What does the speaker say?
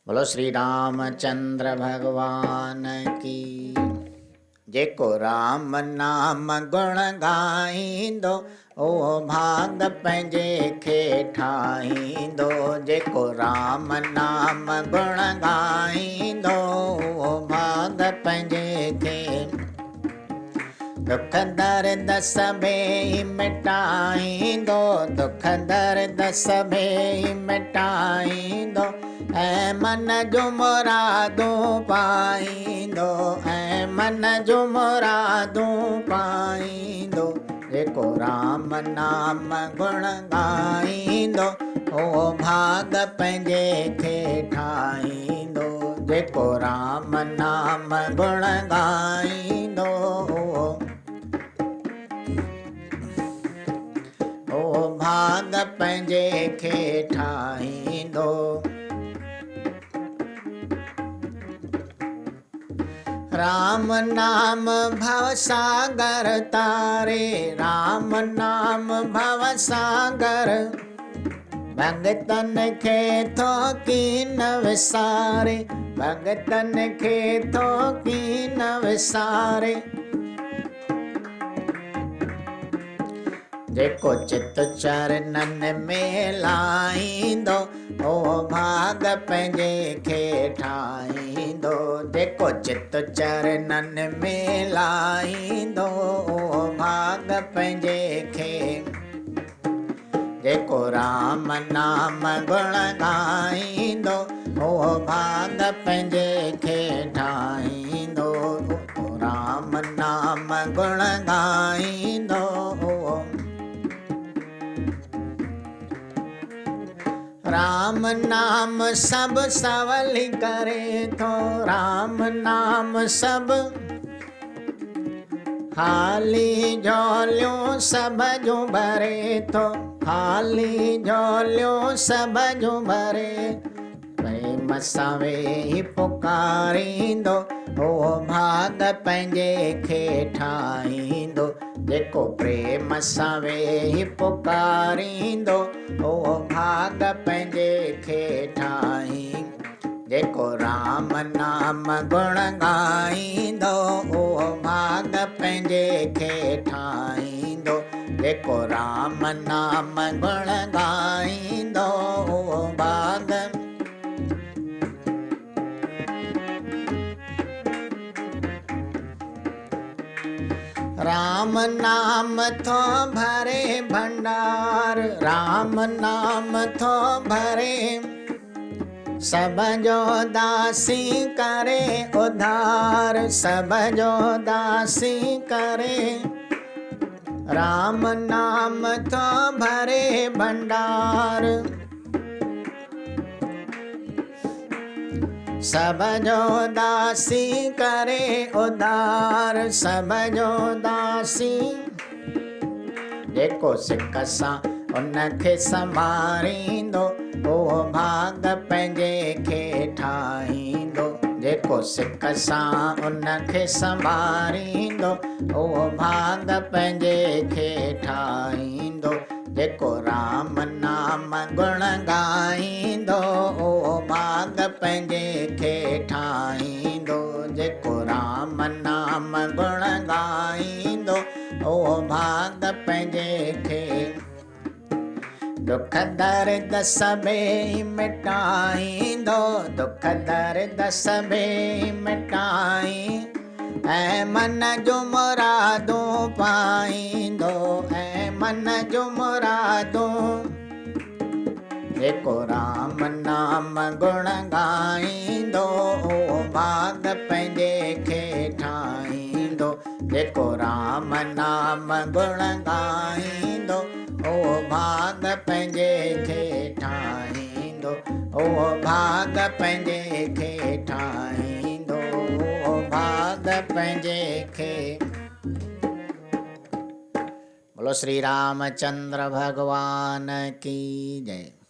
बोलो श्री रामचंद्र भगवान की। जेको राम नाम गुण गाईंदो ओ भाग पंहिंजे खे ठाहींदो। जेको राम नाम गुण गाईंदो ओ भाग पंहिंजे खे। दुख दर्द सभई मिटाईंदो, दुख दर्द सभई मिटाईंदो, ऐं मन जूं मुरादूं पाईंदो, ऐं मन जूं मुरादूं पाईंदो। जेको राम नाम गुण गाईंदो ओ भाग पंहिंजे खे ठाहींदो। जेको राम नाम गुण गाईंदो ओ भाग पंहिंजे खे ठाहींदो। राम नाम भव सागर तारे, राम नाम भव सागर, भगतन खे थो कीन विसारे, भगतन खे थो कीन विसारे। जेको चित चरणन में लाईंदो ओ भाग पंहिंजे खे ठाहींदो। जेको चित चरणन में लाईंदो ओ भाग पंहिंजे खे। जेको राम नाम गुण गाईंदो ओ भाग पंहिंजे खे ठाहींदो। राम नाम गुण गाईंदो राम नाम सब सवली करे थो, राम नाम सब हाली झोलियूं सब जूं भरे थो, हाली झोलियूं सब जूं भरे। प्रेम सां वेही पुकारींदो ओ भाग पंहिंजे खे ठाहींदो। जेको प्रेम सां वेही पुकारींदो ओ भाग पंहिंजे खे ठाहींदो। जेको राम नाम गुण गाईंदो ओ भाग पंहिंजे खे ठाहींदो। जेको राम नाम गुण गाईंदो ओ भाग। राम नाम थो भरे भंडार, राम नाम थो भरे सब जो दासी करे उधार, सब जो दासी करे। राम नाम थो भरे भंडार, सब जो दासी करे उधार, सब जो दासी। जेको सिक सां उनखे संभारींदो ओ भाग पंहिंजे खे ठाहींदो। जेको सिक सां उनखे संभारींदो ओ भाग पंहिंजे खे ठाहींदो। जेको राम नाम गुण गाईंदो ओ भाग पंहिंजे खे ठाहींदो। जेको राम नाम गुण गाईंदो ओ भाग पंहिंजे खे। दुख दर्द सभई मिटाईंदो, दुख दर्द सभई मिटाई, ऐं मन जूं मुरादूं पाईंदो, ऐं मन जूं मुरादूं। जेको राम नाम गुण गाईंदो ओ भाग पंहिंजे खे ठाहींदो। जेको राम नाम गुण गाईंदो ओ भाग पंहिंजे खे ठाहींदो, ओ भाग पंहिंजे खे ठाहींदो, ओ भाग पंहिंजे खे। बोलो श्री रामचंद्र भगवान की जय।